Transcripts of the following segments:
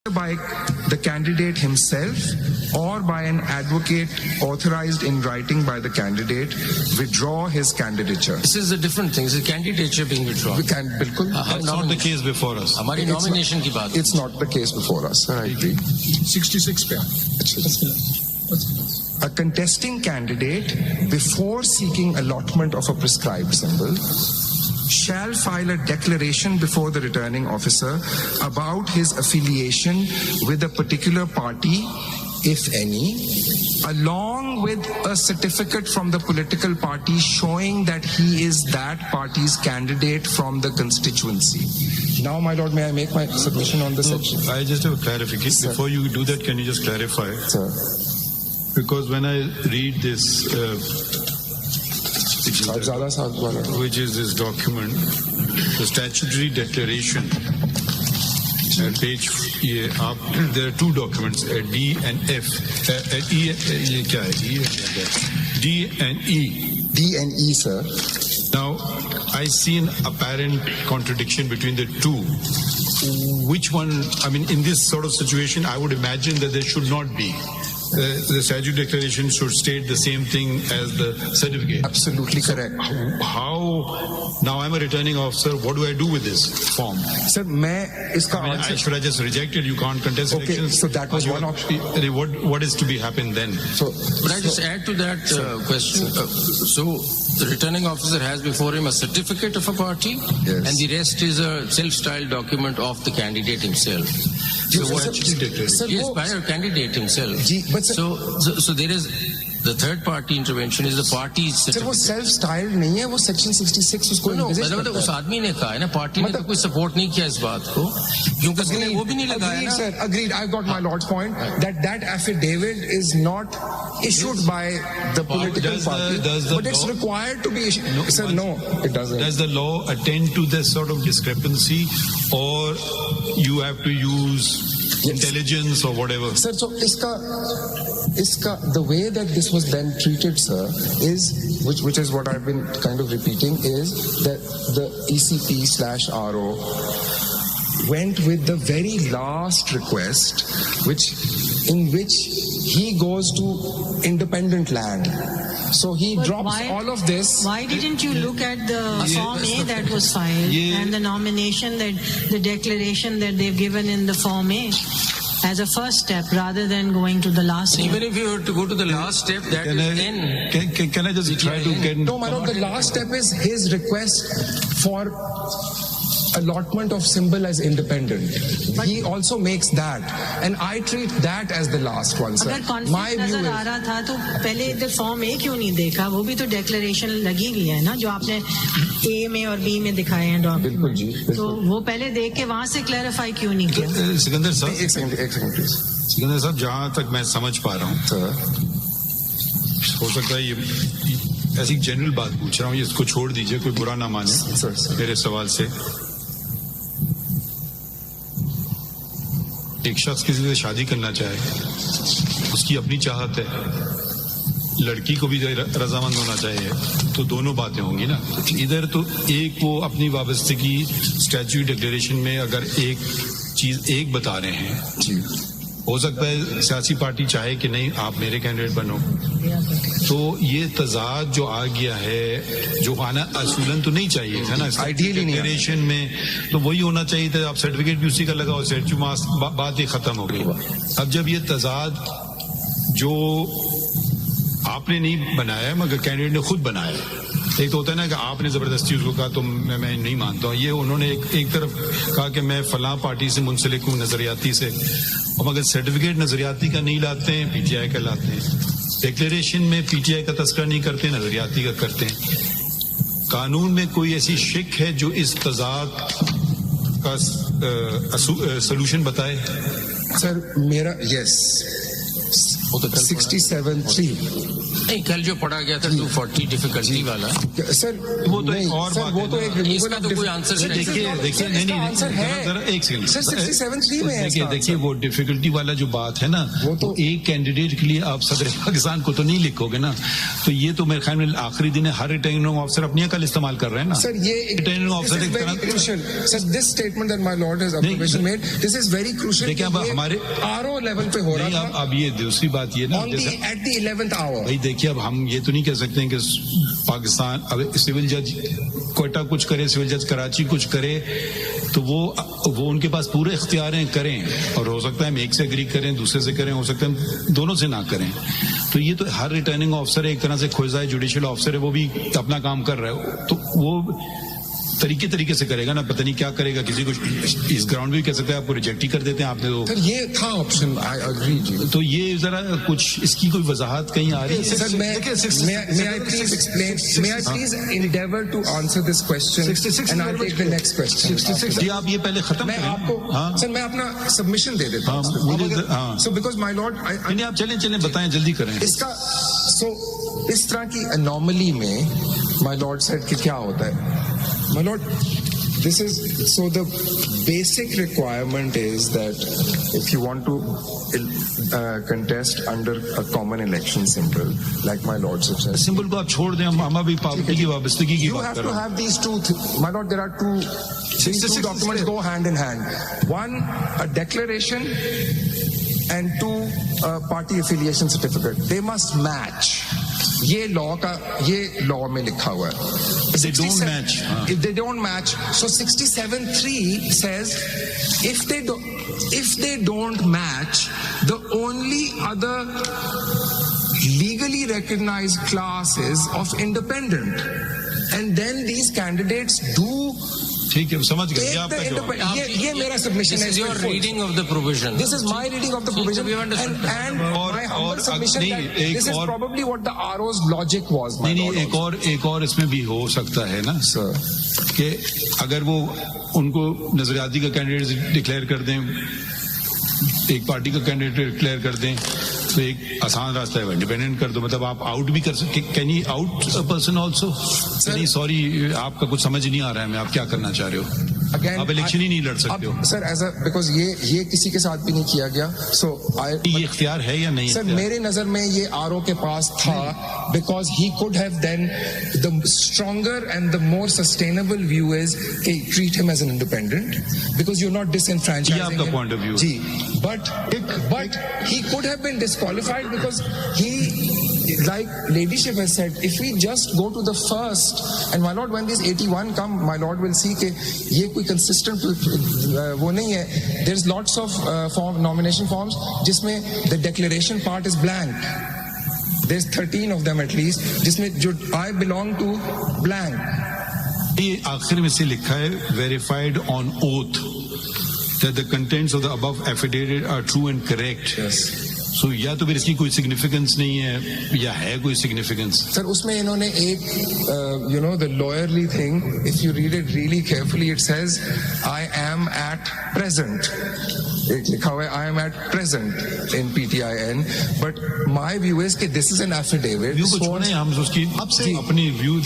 by the candidate himself or by an advocate authorized in writing by the candidate, withdraw his candidature. This is a different thing. This is candidature being withdrawn. We can, bilkul. That's not the case before us. हमारी nomination की बात. It's not the case before us, sir. I agree. 66 पे. A contesting candidate, before seeking allotment of a prescribed symbol, shall file a declaration before the returning officer about his affiliation with a particular party, if any, along with a certificate from the political party showing that he is that party's candidate from the constituency. Now, my lord, may I make my submission on the section? I just have a clarification. Sir. Before you do that, can you just clarify? Sir. Because when I read this, which is this document, the statutory declaration, page, there are two documents, D and F. D and E. D and E, sir. Now, I see an apparent contradiction between the two. Which one, I mean, in this sort of situation, I would imagine that there should not be. The statute declaration should state the same thing as the certificate. Absolutely correct. How, now I'm a returning officer, what do I do with this form? Sir, should I just reject it? You can't contest elections? So that was one option. What is to be happen then? But I just add to that question. So the returning officer has before him a certificate of a party, yes, and the rest is a self-styled document of the candidate himself. So Yes, by a candidate himself. So there is the third party intervention is the party's certificate. Sir, वो self-styled नहीं है, वो section 66 उसको envisage करता है. उस आदमी ने कहा है ना, पार्टी ने तो कोई सपोर्ट नहीं किया इस बात को, क्योंकि उसने वो भी नहीं लगाया ना. Sir, agreed. I got my lord's point that affidavit is not issued by the political party, but it's required to be issued. Sir, no, it doesn't. Does the law attend to this sort of discrepancy, or you have to use intelligence or whatever? Sir, so the way that this was then treated, sir, is which is what I've been kind of repeating, is that the ECP/RO went with the very last request, in which he goes to independent land. So he drops all of this. Why didn't you look at the Form A that was filed and the nomination, the declaration that they've given in the Form A as a first step rather than going to the last step? Even if you were to go to the last step, that is then. Can I just try to get... No, my lord, the last step is his request for allotment of symbol as independent. But he also makes that, and I treat that as the last one, sir. अगर conflict नजर आ रहा था तो पहले इधर form ए क्यों नहीं देखा? वो भी तो डेक्लेरेशन लगी हुई है ना, जो आपने ए में और बी में दिखाए हैं डॉक्यूमेंट. बिल्कुल जी, बिल्कुल. तो वो पहले देख के वहां से क्लैरिफाई क्यों नहीं किया? सिकंदर साहब, एक सेकंड प्लीज. सिकंदर साहब, जहां तक मैं समझ पा रहा हूँ, हो सकता है ये ऐसी जनरल बात पूछ रहा हूँ, इसको छोड़ दीजिए, कोई बुरा ना माने मेरे सवाल से. एक शख्स किसी से शादी करना चाहे, उसकी अपनी चाहत है, लड़की को भी रजामंद होना चाहिए, तो दोनों बातें होंगी ना. इधर तो एक वो अपनी वाबस्तगी स्टैट्यूट डिक्लेरेशन में अगर एक चीज एक बता रहे हैं, हो सकता है सियासी पार्टी चाहे कि नहीं आप मेरे कैंडिडेट बनो, तो ये तजाद जो आ गया है, जो आना असूलन तो नहीं चाहिए था ना डिक्लेरेशन में, तो वही होना चाहिए था. आप सर्टिफिकेट भी उसी का लगाओ, बात ही खत्म हो गई. अब जब ये तजाद जो आपने नहीं बनाया मगर कैंडिडेट ने खुद बनाया, एक तो होता है ना कि आपने जबरदस्ती उसको कहा तो मैं नहीं मानता हूँ, ये उन्होंने एक तरफ कहा कि मैं फलां पार्टी से मुंसलिक हूँ नजरियाती से, और मगर सर्टिफिकेट नजरियाती का नहीं लाते हैं, पीटीआई का लाते हैं. डिक्लेरेशन में पीटीआई का तस्करा नहीं करते, नजरियाती का करते हैं. कानून में कोई ऐसी शिक है जो इस तजाद का सलूशन बताए? सर मेरा यस 67(3). नहीं, कल जो पढ़ा गया था 240 डिफिकल्टी वाला, सर वो तो एक और बात वो तो एक इसका तो कोई आंसर नहीं। देखिए नहीं आंसर है जरा एक सेकंड सर, 67(3) में है। देखिए वो डिफिकल्टी वाला जो बात है ना, वो तो एक कैंडिडेट के लिए आप सदर पाकिस्तान को तो नहीं लिखोगे ना, तो ये तो मेरे ख्याल में आखिरी दिन है, हर रिटर्निंग ऑफिसर अपनी अकल इस्तेमाल कर रहे हैं ना सर। ये रिटर्निंग ऑफिसर एक तरह crucial sir, this statement that my Lord has observation made, this is very crucial. देखिए अब हमारे आरओ लेवल पे हो रहा था। अब ये दूसरी बात ये ना, एट द 11th hour। भाई देखिए अब हम ये तो नहीं कह सकते हैं कि पाकिस्तान अब सिविल जज कोयटा कुछ करे, सिविल जज कराची कुछ करे, तो वो उनके पास पूरे इख्तियार हैं, करें। और हो सकता है हम एक से एग्री करें, दूसरे से करें, हो सकता है हम दोनों से ना करें। तो ये तो हर रिटर्निंग ऑफिसर है, एक तरह से खुजाए जुडिशियल ऑफिसर है, वो भी अपना काम कर रहा है, तो वो तरीके से करेगा ना, पता नहीं क्या करेगा। किसी को इस ग्राउंड भी कह सकते हैं आपको रिजेक्ट ही कर देते हैं आपने, तो सर ये था ऑप्शन। आई एग्री जी। तो ये जरा कुछ इसकी कोई वजाहत कहीं आ रही है sir? may I please explain? May I please endeavor to answer this question and I'll take the next question. 66 जी आप ये पहले खत्म मैं करें। आपको सर मैं अपना सबमिशन दे देता हूँ। So because my lord, नहीं आप चलें बताएं, जल्दी करें इसका। So इस तरह की अनोमली में my lord said कि क्या होता है? My lord, this is so the basic requirement is that if you want to contest under a common election symbol, like my lordship says, symbol को आप छोड़ दें, हम अभी पार्टी की वाबस्तगी की बात कर रहे हैं। You have to have these two, my lord, there are these two documents go hand in hand. One, a declaration, and two, a party affiliation certificate. They must match. ये लॉ में लिखा हुआ है। They don't match. If they don't match, so 67(3) says if they don't match, the only other legally recognized class is of independent, and then these candidates do. ठीक है, समझ गए आपका जवाब। ये मेरा सबमिशन है। This is your reading of the provision. This is my reading of the provision, and my humble submission that this is probably what the RO's logic was. नहीं, एक और इसमें भी हो सकता है ना सर, कि अगर वो उनको नजरियाती का कैंडिडेट डिक्लेयर कर दें, एक पार्टी का कैंडिडेट डिक्लेयर कर दें, तो एक आसान रास्ता है, इंडिपेंडेंट कर दो, मतलब आप आउट भी कर सकते। Can you out a person also? नहीं सॉरी, आपका कुछ समझ नहीं आ रहा है, मैं आप क्या करना चाह रहे हो? Again, आप इलेक्शन ही नहीं लड़ सकते हो सर, बिकॉज ये किसी के साथ भी नहीं किया गया। सो ये इख्तियार है या नहीं? सर मेरे नजर में ये आरओ के पास था, because he could have then the stronger and the more sustainable view is treat him as an independent, because you not disenfranchising him. आपका पॉइंट ऑफ व्यू जी, but he could have been disqualified because he, like ladyship has said, if we just go to the first, and my lord, when these 81 come, my lord will see कि ये कोई consistent वो नहीं है। There's lots of nomination forms जिसमें the declaration part is blank. There's 13 of them at least जिसमें जो I belong to blank। ये आखिर में से लिखा है verified on oath that the contents of the above affidavit are true and correct. Yes. So, या तो फिर इसकी कोई सिग्निफिकेंस नहीं है या है कोई सिग्निफिकेंस? सर उसमें इन्होंने एक the lawyerly thing, if you read it really carefully, it says I am at present, एक लिखा हुआ है I am at present in PTIN, but my view is कि this is an affidavit। View को छोड़ें, हम उसकी आपसे अपनी व्यू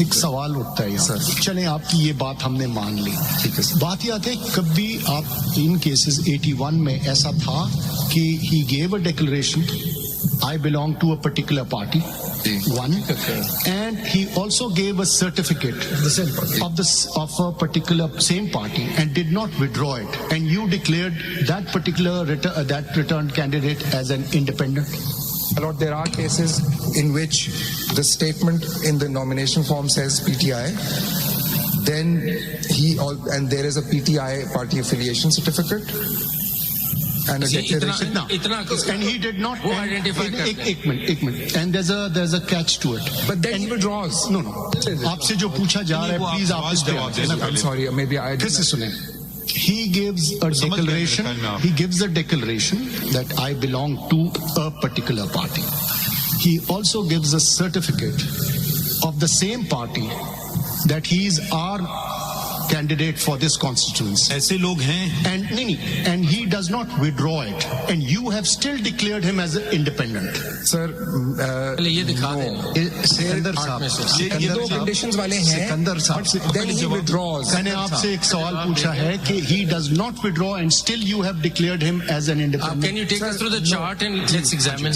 एक सवाल उठता है यहाँ। चलें, आपकी ये बात हमने मान ली, ठीक है। बात ये आती है, कभी आप इन केसेस 81 में ऐसा था कि he gave a declaration, I belong to a particular party, one, and he also gave a certificate of a particular same party and did not withdraw it, and you declared that particular that returned candidate as an independent? Lord, there are cases in which the statement in the nomination form says PTI, then and there is a PTI party affiliation certificate and a declaration. And he did not identify. एक minute, and there's a catch to it. But then he withdraws. No. आपसे जो पूछा जा रहा है, please आप जवाब देना। I'm sorry, maybe I. फिर से सुने। He gives a declaration. He gives a declaration that I belong to a particular party. He also gives a certificate of the same party that he is our candidate for this constituency. ऐसे लोग हैं And he does not withdraw it, and you have still declared him as an independent. Sir, ये दिखा दें सिकंदर साहब, ये दो conditions वाले हैं. सिकंदर साहब, Then he withdraws. मैंने आपसे एक सवाल पूछा है कि he does not withdraw and still you have declared him as an independent. Can you take us through the chart and let's examine?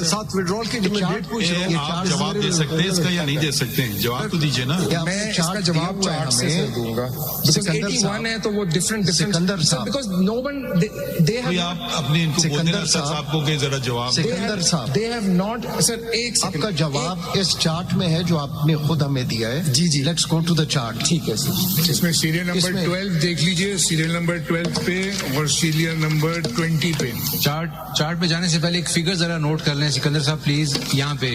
साथ विड्रॉल के चार्ट पूछ रहे हैं. आप जवाब दे सकते हैं इसका या नहीं दे सकते हैं? जवाब तो दीजिए ना. मैं इसका जवाब चार्ट से दूंगा. Because 81 है तो वो different. सिकंदर साहब, because no one they have. आप अपने इनको बोलने ना साहब को के जरा जवाब. सिकंदर साहब, they have not. Sir, एक आपका जवाब इस चार्ट में है जो आपने खुद हमें दिया है. जी. Let's go to the chart. ठीक है सर. इसमें सीरियल नंबर 12 देख लीजिए, सीरियल नंबर 12 पे और सीरियल नंबर 20 पे. चार्ट पे जाने से पहले एक फिगर जरा नोट कर लें सिकंदर साहब प्लीज. यहाँ पे